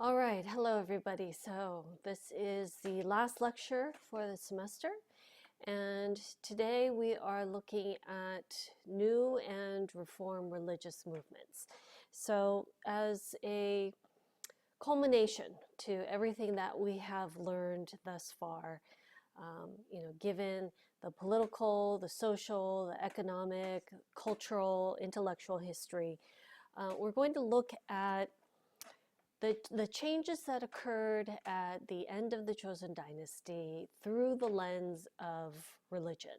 All right, hello everybody. So this is the last lecture for the semester, and today we are looking at new and reform religious movements. So as a culmination to everything that we have learned thus far, given the political, the social, the economic, cultural, intellectual history, we're going to look at the changes that occurred at the end of the Choson dynasty through the lens of religion.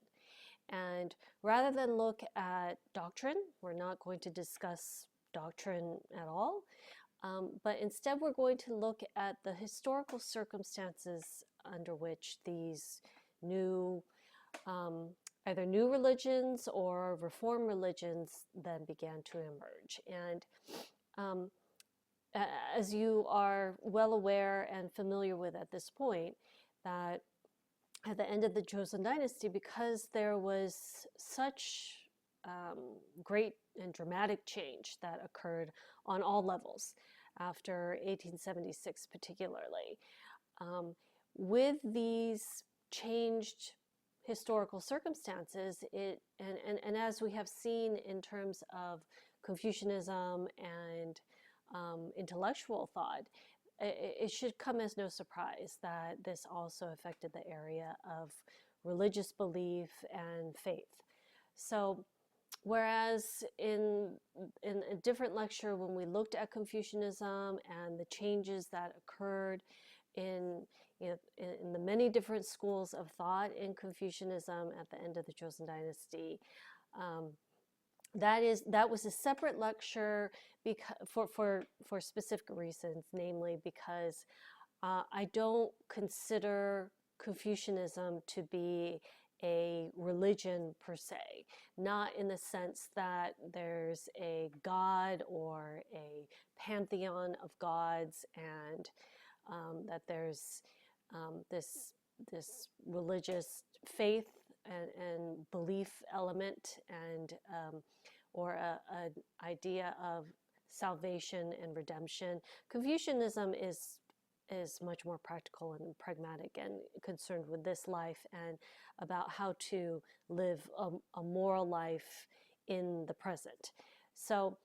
And rather than look at doctrine, we're not going to discuss doctrine at all, but instead we're going to look at the historical circumstances under which these new either new religions or reform religions then began to emerge. And as you are well aware and familiar with at this point, that at the end of the Joseon dynasty, because there was such great and dramatic change that occurred on all levels after 1876 particularly, with these changed historical circumstances, and as we have seen in terms of Confucianism and intellectual thought, it should come as no surprise that this also affected the area of religious belief and faith. So whereas in a different lecture when we looked at Confucianism and the changes that occurred in, in the many different schools of thought in Confucianism at the end of the Joseon dynasty, that was a separate lecture because, for specific reasons, namely because I don't consider Confucianism to be a religion per se, not in the sense that there's a god or a pantheon of gods and that there's this religious faith and belief element and or an idea of salvation and redemption. Confucianism is much more practical and pragmatic and concerned with this life and about how to live a moral life in the present. So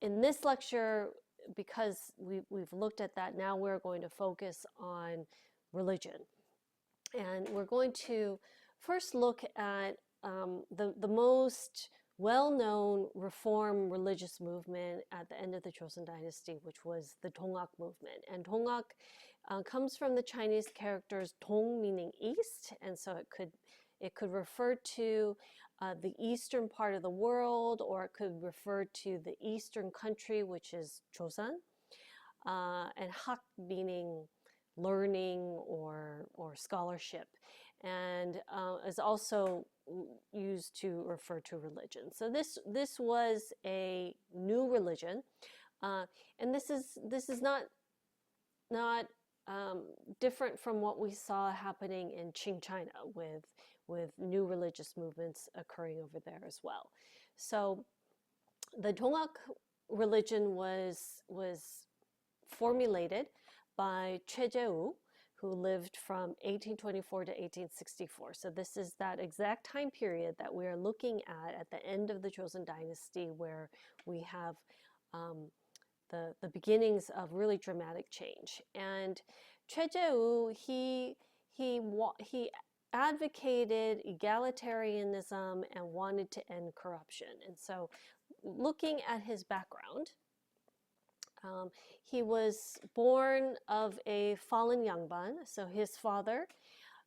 in this lecture, because we've looked at that, now we're going to focus on religion. And we're going to first look at the most well-known reform religious movement at the end of the Joseon dynasty, which was the Dongak movement. And Dongak comes from the Chinese characters Dong meaning east, and so it could refer to the eastern part of the world, or it could refer to the eastern country, which is Choson, and Hak meaning learning or scholarship, and is also used to refer to religion. So this was a new religion, and this is not different from what we saw happening in Qing China with new religious movements occurring over there as well. So the Dongak religion was formulated by Choi, who lived from 1824 to 1864. So this is that exact time period that we are looking at the end of the Joseon dynasty, where we have the beginnings of really dramatic change. And Choi, he advocated egalitarianism and wanted to end corruption. And so looking at his background, he was born of a fallen yangban, so his father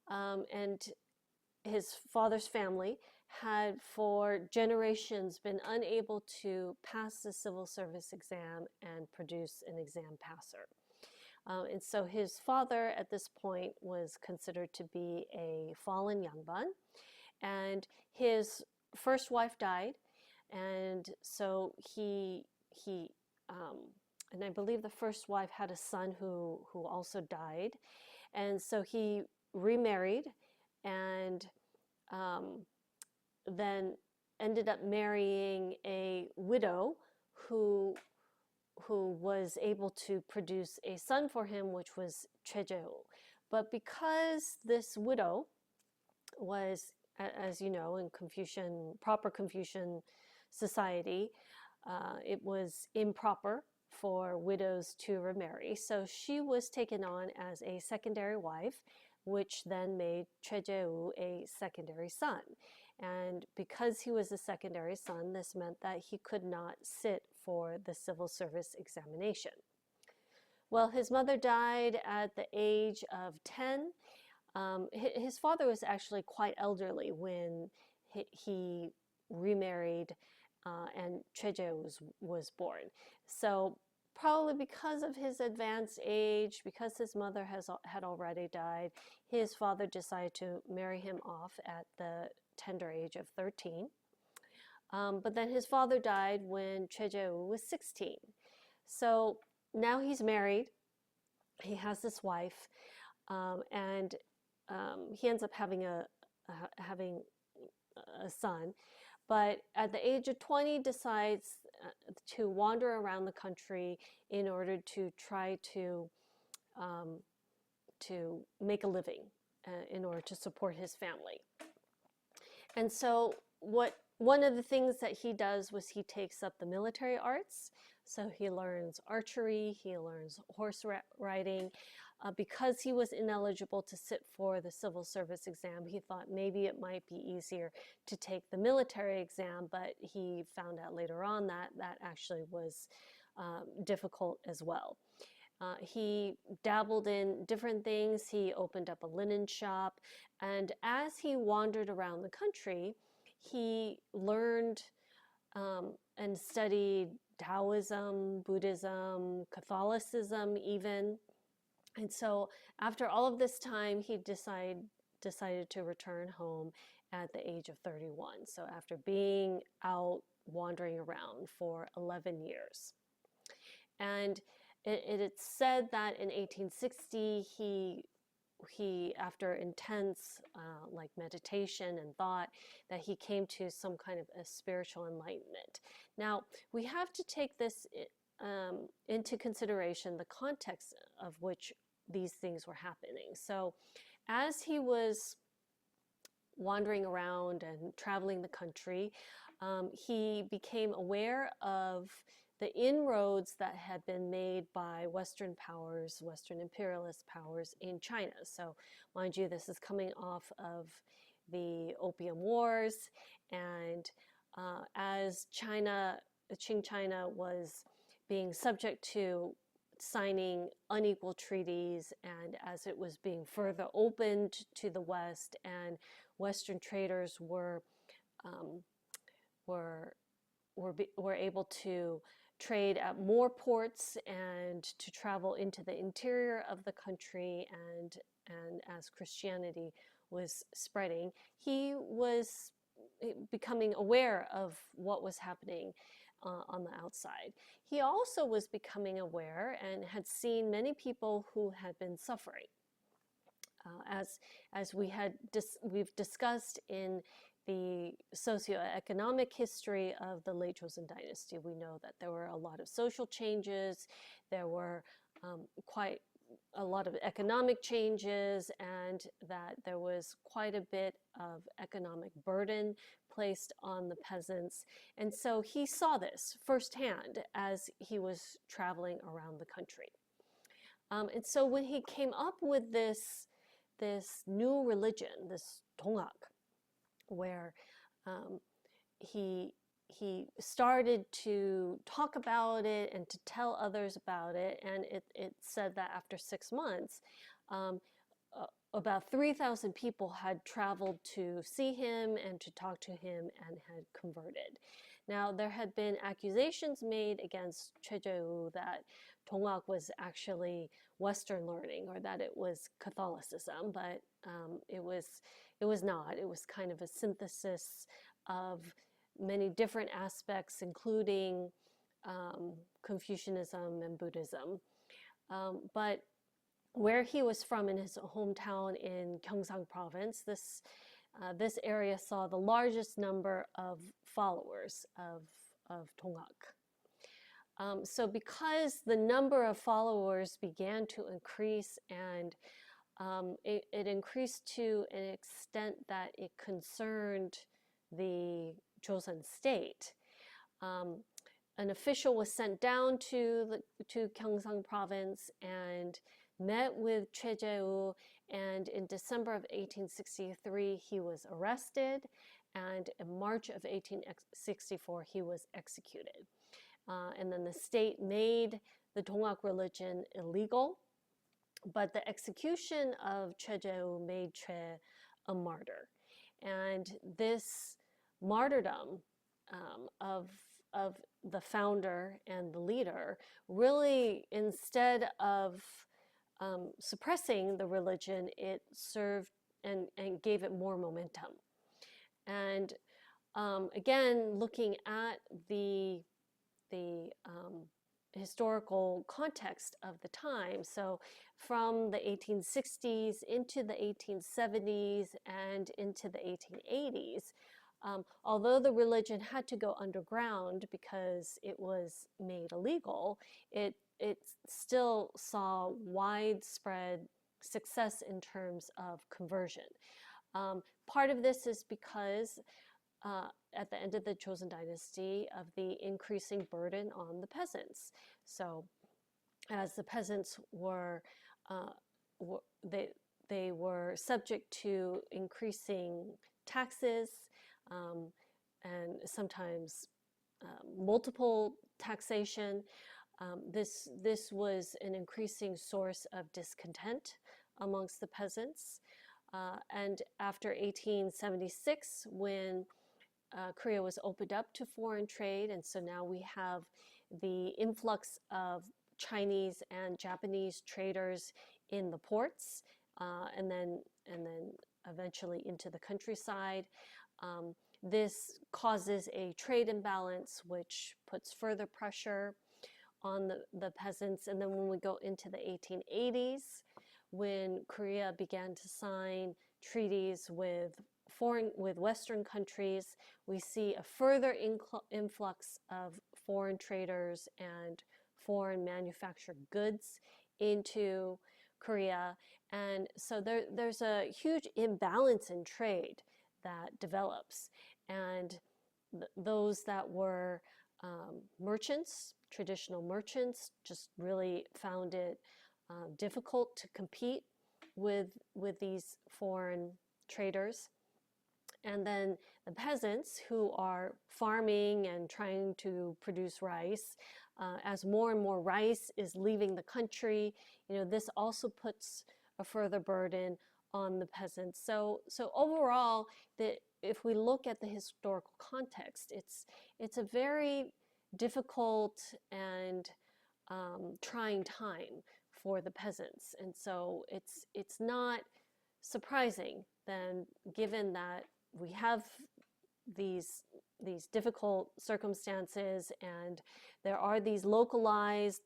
and his father's family had for generations been unable to pass the civil service exam and produce an exam passer. And so his father at this point was considered to be a fallen yangban, and his first wife died, and so and I believe the first wife had a son who also died. And so he remarried and then ended up marrying a widow who who was able to produce a son for him, which was Chejehu. But because this widow was, as you know, in proper Confucian society, it was improper for widows to remarry. So she was taken on as a secondary wife, which then made Chejehu a secondary son. And because he was a secondary son, this meant that he could not sit for the civil service examination. Well, his mother died at the age of 10. His father was actually quite elderly when he remarried and Cheje was born. So probably because of his advanced age, because his mother had already died, his father decided to marry him off at the tender age of 13. But then his father died when Cheje was 16. So now he's married. He has this wife, and he ends up having a son. But at the age of 20, decides to wander around the country in order to try to make a living, in order to support his family. And so one of the things that he does was he takes up the military arts. So he learns archery, he learns horse riding. Because he was ineligible to sit for the civil service exam, he thought maybe it might be easier to take the military exam, but he found out later on that that actually was difficult as well. He dabbled in different things. He opened up a linen shop, and as he wandered around the country, he learned and studied Taoism, Buddhism, Catholicism even. And so after all of this time, he decided to return home at the age of 31. So after being out wandering around for 11 years. And it's said that in 1860, he after intense like meditation and thought, that he came to some kind of a spiritual enlightenment. Now, we have to take this into consideration, the context of which these things were happening. So as he was wandering around and traveling the country, he became aware of the inroads that had been made by Western powers, Western imperialist powers in China. So mind you, this is coming off of the Opium Wars, and as Qing China was being subject to signing unequal treaties, and as it was being further opened to the West, and Western traders were able to trade at more ports and to travel into the interior of the country, and as Christianity was spreading, he was becoming aware of what was happening on the outside. He also was becoming aware and had seen many people who had been suffering. As we've discussed in the socioeconomic history of the late Joseon dynasty, we know that there were a lot of social changes, there were quite a lot of economic changes, and that there was quite a bit of economic burden placed on the peasants. And so he saw this firsthand as he was traveling around the country. And so when he came up with this new religion, this Tongak, where he started to talk about it and to tell others about it, and it said that after 6 months, about 3,000 people had traveled to see him and to talk to him and had converted. Now, there had been accusations made against Chejehu that Tongak was actually Western learning, or that it was Catholicism, but it was not. It was kind of a synthesis of many different aspects, including Confucianism and Buddhism. But where he was from, in his hometown in Gyeongsang province, this area saw the largest number of followers of Tongak. So because the number of followers began to increase, and it increased to an extent that it concerned the Joseon state, an official was sent down to Gyeongsang province and met with Choi Jae-woo, and in December of 1863 he was arrested, and in March of 1864 he was executed. And then the state made the Dongak religion illegal, but the execution of Choi Jae-woo made Choi a martyr. And this martyrdom of the founder and the leader really, instead of suppressing the religion, it served and gave it more momentum. And again, looking at the historical context of the time, so from the 1860s into the 1870s and into the 1880s, although the religion had to go underground because it was made illegal, it still saw widespread success in terms of conversion. Part of this is because at the end of the Joseon dynasty, of the increasing burden on the peasants. So as the peasants were, they were subject to increasing taxes, and sometimes multiple taxation. This was an increasing source of discontent amongst the peasants. And after 1876, when Korea was opened up to foreign trade, and so now we have the influx of Chinese and Japanese traders in the ports, and then eventually into the countryside. This causes a trade imbalance, which puts further pressure on the peasants. And then when we go into the 1880s, when Korea began to sign treaties with Western countries, we see a further influx of foreign traders and foreign manufactured goods into Korea. And so there's a huge imbalance in trade that develops. And those that were merchants, traditional merchants, just really found it difficult to compete with these foreign traders. And then the peasants who are farming and trying to produce rice, as more and more rice is leaving the country, this also puts a further burden on the peasants. So overall, if we look at the historical context, it's a very difficult and trying time for the peasants. And so it's not surprising then, given that we have these difficult circumstances and there are these localized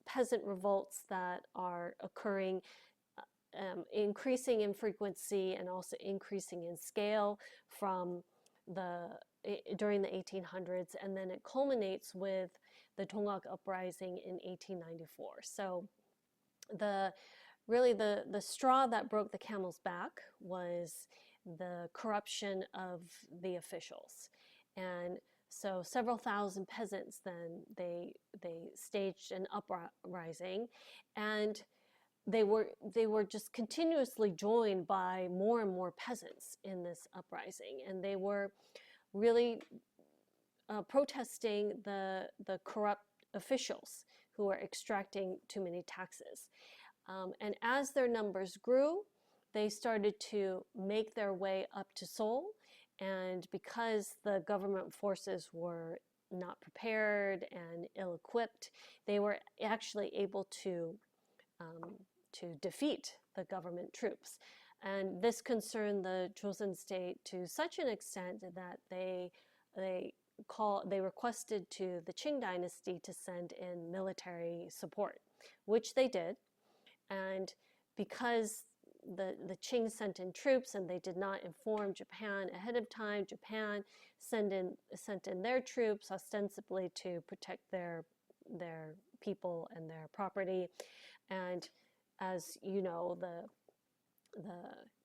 peasant revolts that are occurring, increasing in frequency and also increasing in scale from during the 1800s, and then it culminates with the Dongak uprising in 1894. So really the straw that broke the camel's back was the corruption of the officials. And so several thousand peasants then, they staged an uprising, and they were just continuously joined by more and more peasants in this uprising, and they were really protesting the corrupt officials who were extracting too many taxes. And as their numbers grew, they started to make their way up to Seoul, and because the government forces were not prepared and ill-equipped, they were actually able to defeat the government troops. And this concerned the Joseon state to such an extent that they requested to the Qing dynasty to send in military support, which they did. And because the Qing sent in troops and they did not inform Japan ahead of time, Japan sent in their troops ostensibly to protect their their people and their property. And as you know, the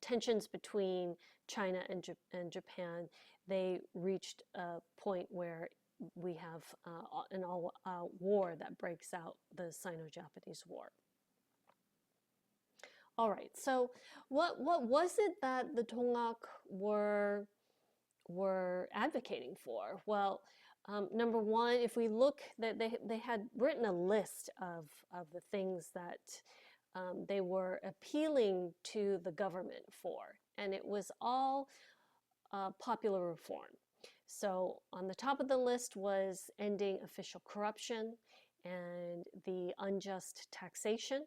tensions between China and Japan, they reached a point where we have an all-out war that breaks out, the Sino-Japanese War. All right, so what was it that the Tonggak were advocating for? Well, number one, if we look, that they had written a list of the things that they were appealing to the government for, and it was all popular reform. So on the top of the list was ending official corruption and the unjust taxation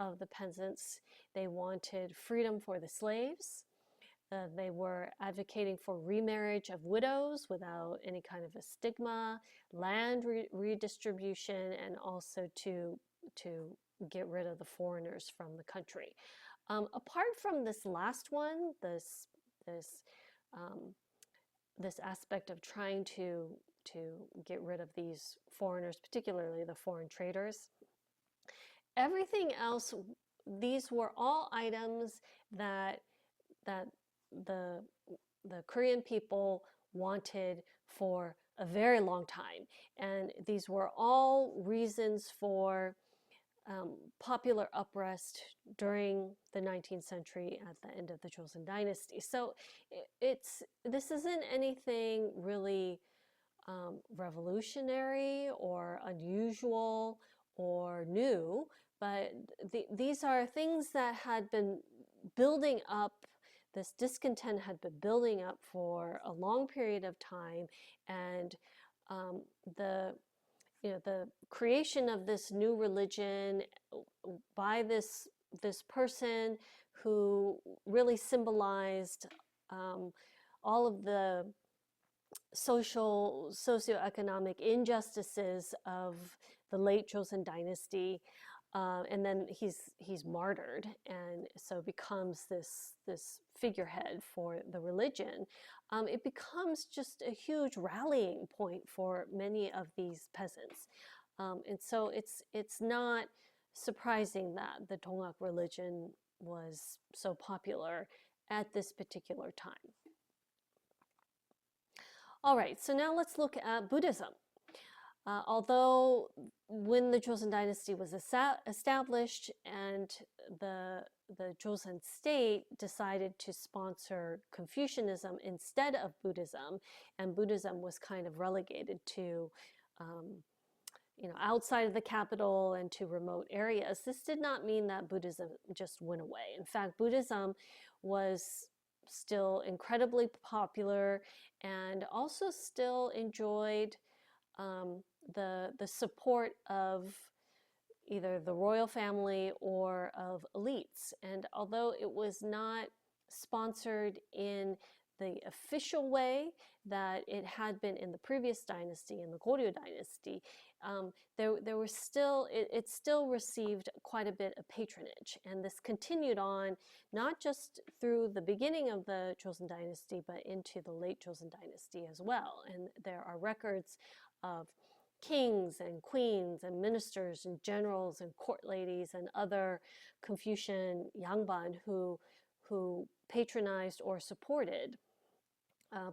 of the peasants. They wanted freedom for the slaves. They were advocating for remarriage of widows without any kind of a stigma, land redistribution, and also to get rid of the foreigners from the country. Apart from this last one, this aspect of trying to get rid of these foreigners, particularly the foreign traders, everything else, these were all items that the Korean people wanted for a very long time. And these were all reasons for popular unrest during the 19th century at the end of the Joseon dynasty. So this isn't anything really revolutionary or unusual or new, but these are things that had been building up. This discontent had been building up for a long period of time, and the creation of this new religion by this person who really symbolized all of the socioeconomic injustices of the late Joseon dynasty, and then he's martyred, and so becomes this figurehead for the religion. It becomes just a huge rallying point for many of these peasants, and so it's not surprising that the Tonggak religion was so popular at this particular time. All right, so now let's look at Buddhism. Although when the Joseon dynasty was established and the Joseon state decided to sponsor Confucianism instead of Buddhism, and Buddhism was kind of relegated to outside of the capital and to remote areas, this did not mean that Buddhism just went away. In fact, Buddhism was still incredibly popular and also still enjoyed the support of either the royal family or of elites. And although it was not sponsored in the official way that it had been in the previous dynasty, in the Goryeo dynasty, there was still, it still received quite a bit of patronage. And this continued on not just through the beginning of the Joseon dynasty, but into the late Joseon dynasty as well. And there are records of kings and queens and ministers and generals and court ladies and other Confucian yangban who patronized or supported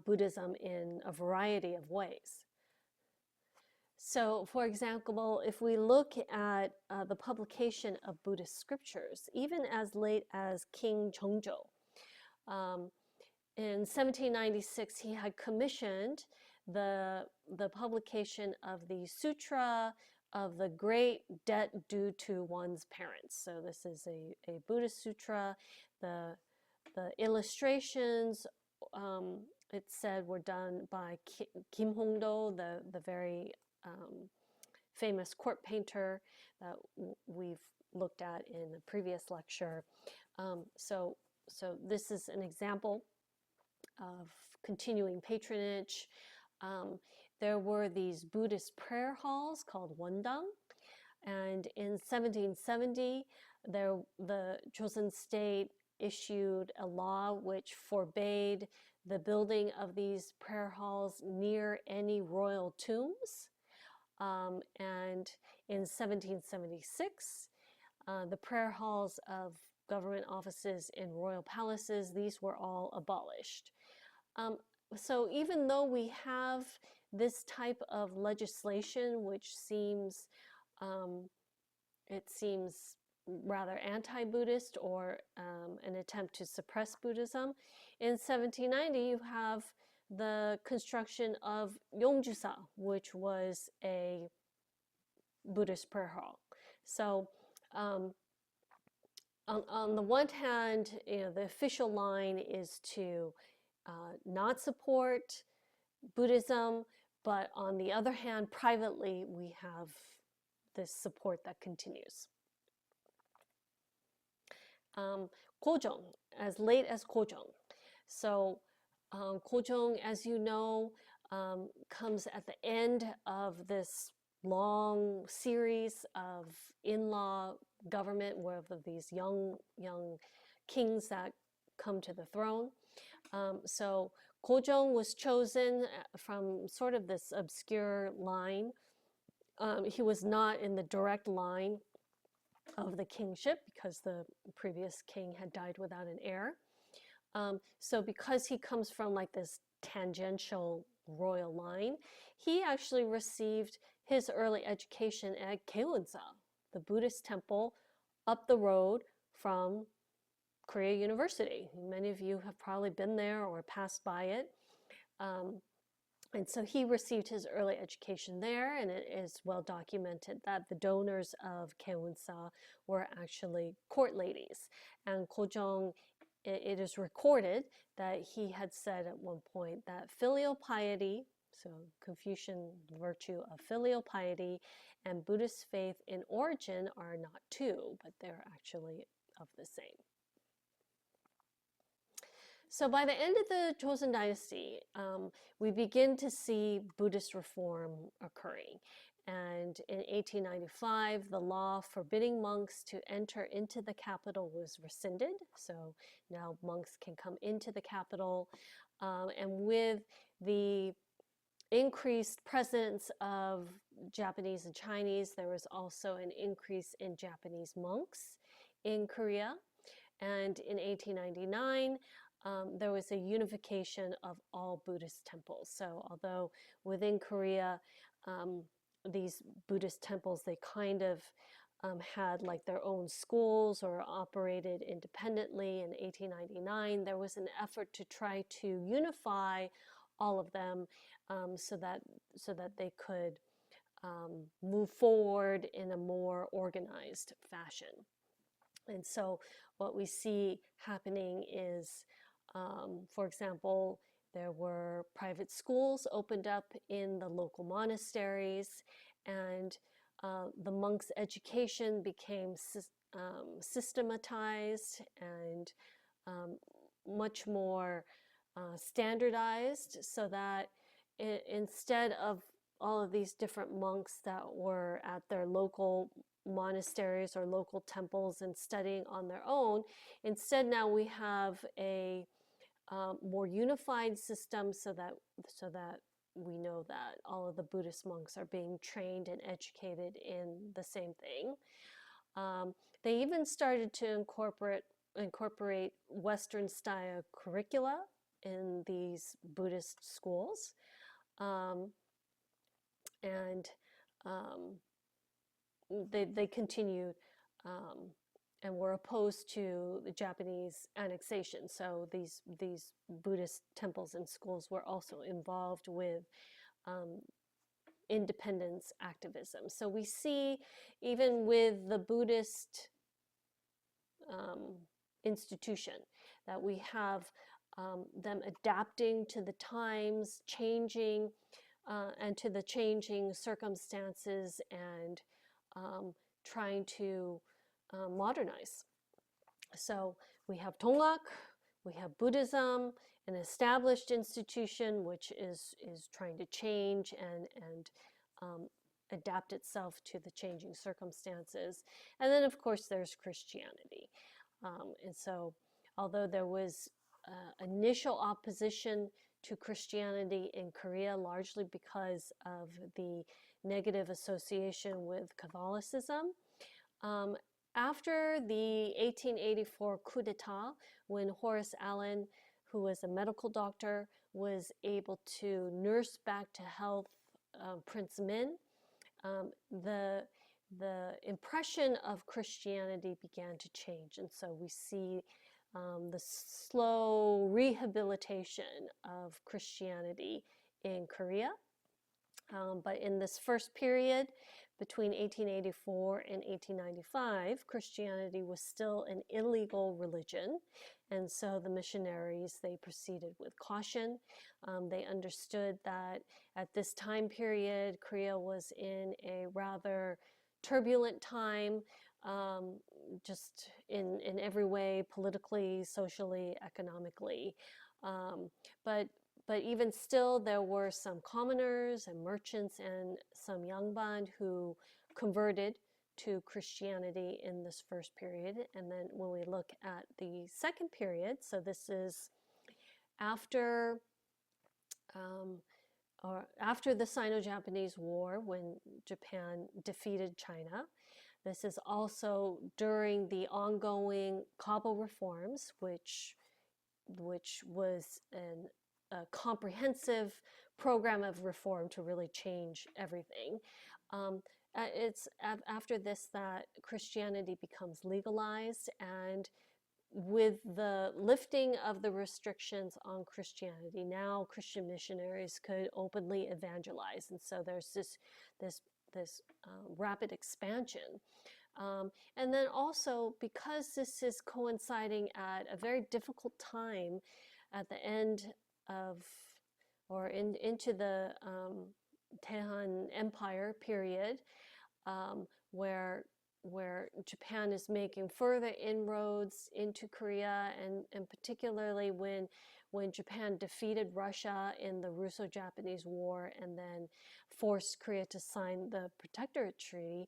Buddhism in a variety of ways. So, for example, if we look at the publication of Buddhist scriptures, even as late as King Jeongjo, in 1796, he had commissioned the publication of the Sutra of the Great Debt Due to One's Parents. So this is a Buddhist sutra. The illustrations, it said, were done by Kim Hongdo, the very famous court painter that we've looked at in a previous lecture. So this is an example of continuing patronage. There were these Buddhist prayer halls called wondang, and in 1770, the Joseon state issued a law which forbade the building of these prayer halls near any royal tombs. And in 1776, the prayer halls of government offices in royal palaces, these were all abolished. So even though we have this type of legislation, which seems, it seems rather anti-Buddhist or an attempt to suppress Buddhism, in 1790 you have the construction of Yongjusa, which was a Buddhist prayer hall. So on the one hand, the official line is to not support Buddhism, but on the other hand, privately, we have this support that continues. Kojong, as late as Kojong. So Kojong, as you know, comes at the end of this long series of in-law government of these young kings that come to the throne. So Kojong was chosen from sort of this obscure line. He was not in the direct line of the kingship because the previous king had died without an heir. So because he comes from like this tangential royal line, he actually received his early education at Keunsa, the Buddhist temple up the road from Korea University. Many of you have probably been there or passed by it. And so he received his early education there, and it is well documented that the donors of Keunsa were actually court ladies. And Kojong, it is recorded that he had said at one point that filial piety, so Confucian virtue of filial piety, and Buddhist faith in origin are not two, but they're actually of the same. So by the end of the Choson dynasty, we begin to see Buddhist reform occurring. And in 1895, the law forbidding monks to enter into the capital was rescinded. So now monks can come into the capital. And with the increased presence of Japanese and Chinese, there was also an increase in Japanese monks in Korea. And in 1899, there was a unification of all Buddhist temples. So although within Korea, these Buddhist temples, they kind of had like their own schools or operated independently. In 1899, there was an effort to try to unify all of them so that they could move forward in a more organized fashion. And so what we see happening is, for example, there were private schools opened up in the local monasteries, and the monks' education became systematized and much more standardized, so that instead of all of these different monks that were at their local monasteries or local temples and studying on their own, instead now we have a more unified system, so that we know that all of the Buddhist monks are being trained and educated in the same thing. They even started to incorporate Western style curricula in these Buddhist schools. They continued and were opposed to the Japanese annexation. So these Buddhist temples and schools were also involved with independence activism. So we see, even with the Buddhist institution, that we have them adapting to the times, changing, and to the changing circumstances, and trying to modernize. So we have Tonggak, we have Buddhism, an established institution which is trying to change and adapt itself to the changing circumstances. And then, of course, there's Christianity. And so although there was initial opposition to Christianity in Korea, largely because of the negative association with Catholicism. After the 1884 coup d'etat, when Horace Allen, who was a medical doctor, was able to nurse back to health Prince Min, the impression of Christianity began to change. And so we see the slow rehabilitation of Christianity in Korea. But in this first period, between 1884 and 1895, Christianity was still an illegal religion. And so the missionaries, they proceeded with caution. They understood that at this time period, Korea was in a rather turbulent time, just in every way, politically, socially, economically. But even still, there were some commoners and merchants and some yangban who converted to Christianity in this first period. And then when we look at the second period, so this is after the Sino-Japanese War, when Japan defeated China. This is also during the ongoing Kabul reforms, which was a comprehensive program of reform to really change everything. It's after this that Christianity becomes legalized, and with the lifting of the restrictions on Christianity, now Christian missionaries could openly evangelize, and so there's this rapid expansion. And then also, because this is coinciding at a very difficult time at the end of, or into the Taehan Empire period, where Japan is making further inroads into Korea, and particularly when Japan defeated Russia in the Russo-Japanese War and then forced Korea to sign the Protectorate Treaty,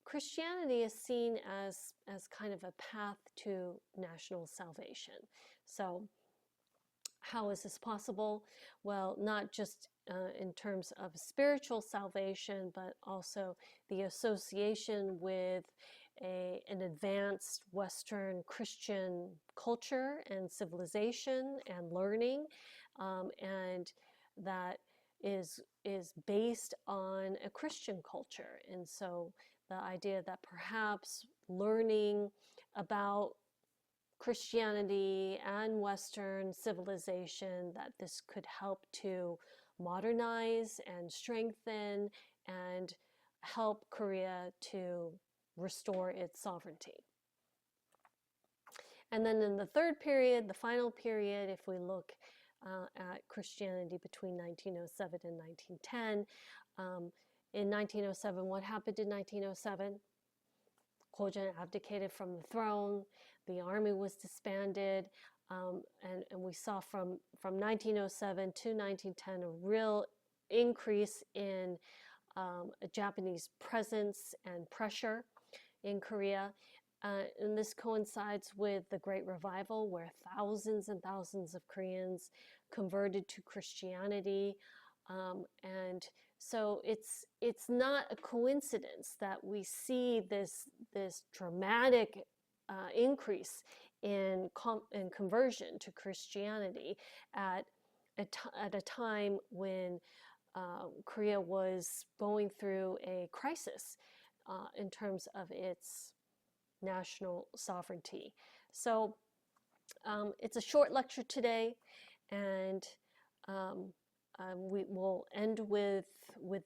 Christianity is seen as kind of a path to national salvation. So how is this possible? Well, not just in terms of spiritual salvation, but also the association with an advanced Western Christian culture and civilization and learning, and that is based on a Christian culture. And so the idea that perhaps learning about Christianity and Western civilization, that this could help to modernize and strengthen and help Korea to restore its sovereignty. And then in the third period, the final period, if we look at Christianity between 1907 and 1910, in 1907, what happened in 1907? Kojun abdicated from the throne, the army was disbanded, and we saw from 1907 to 1910 a real increase in a Japanese presence and pressure in Korea. And this coincides with the Great Revival, where thousands and thousands of Koreans converted to Christianity. And so it's not a coincidence that we see this dramatic increase in conversion to Christianity at a time when Korea was going through a crisis in terms of its national sovereignty. So it's a short lecture today, and we will end with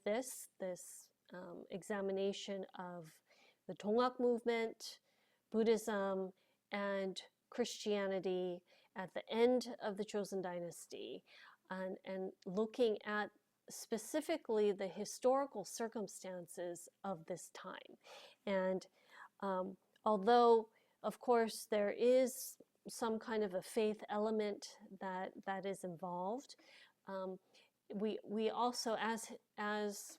this examination of the Donggak movement, Buddhism, and Christianity at the end of the Choson dynasty, and looking at specifically the historical circumstances of this time. And although, of course, there is some kind of a faith element that is involved, we also, as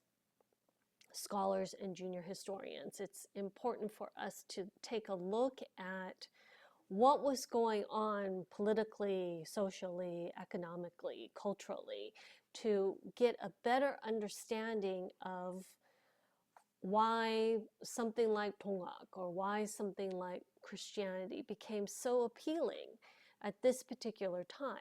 scholars and junior historians, it's important for us to take a look at what was going on politically, socially, economically, culturally, to get a better understanding of why something like Tongak or why something like Christianity became so appealing at this particular time,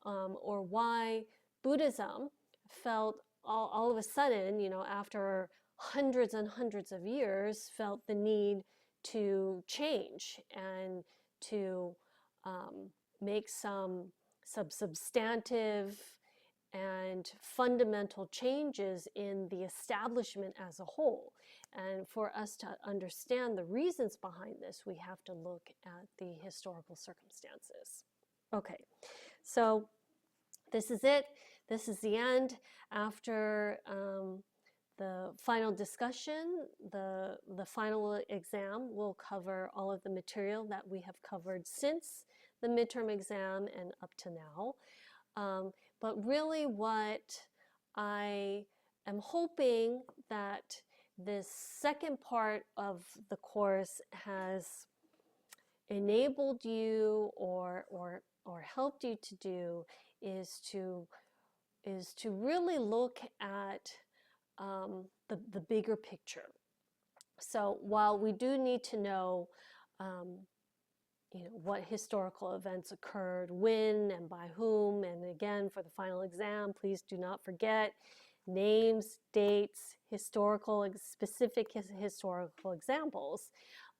or why Buddhism felt all of a sudden, after hundreds and hundreds of years, felt the need to change and to make some substantive and fundamental changes in the establishment as a whole. And for us to understand the reasons behind this, we have to look at the historical circumstances. Okay, so this is it. This is the end. After the final discussion, the final exam will cover all of the material that we have covered since the midterm exam and up to now. But really what I am hoping that this second part of the course has enabled you or helped you to do is to really look at the bigger picture. So while we do need to know what historical events occurred, when and by whom, and again for the final exam, please do not forget names, dates, specific historical examples.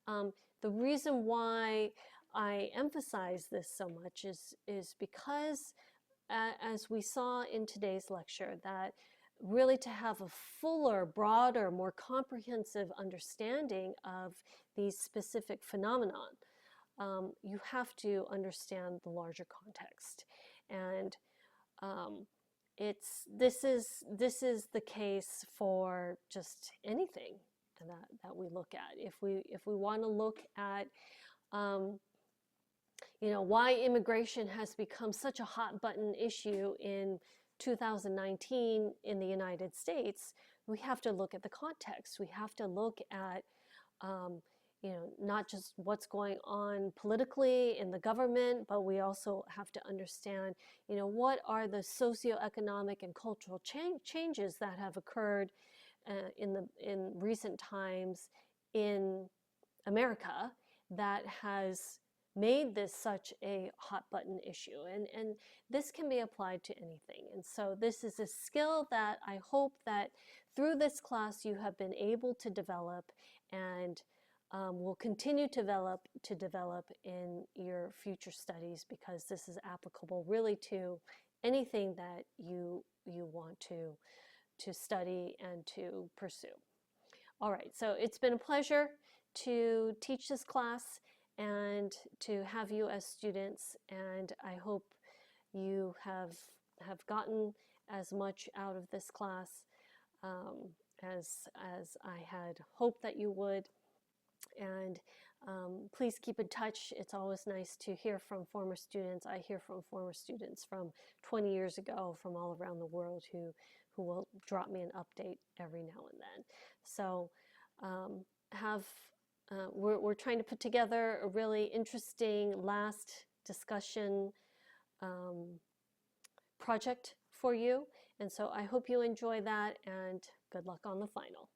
The reason why I emphasize this so much is because, as we saw in today's lecture, that really to have a fuller, broader, more comprehensive understanding of these specific phenomenon, you have to understand the larger context. And this is the case for just anything that we look at. If we want to look at why immigration has become such a hot button issue in 2019 in the United States, we have to look at the context. We have to look at not just what's going on politically in the government, but we also have to understand, what are the socioeconomic and cultural changes that have occurred in recent times in America that has made this such a hot button issue. And this can be applied to anything. And so this is a skill that I hope that through this class you have been able to develop and will continue to develop in your future studies, because this is applicable really to anything that you want to study and to pursue. All right, so it's been a pleasure to teach this class and to have you as students, and I hope you have gotten as much out of this class as I had hoped that you would. And please keep in touch. It's always nice to hear from former students. I hear from former students from 20 years ago from all around the world who will drop me an update every now and then. So we're trying to put together a really interesting last discussion project for you. And so I hope you enjoy that, and good luck on the final.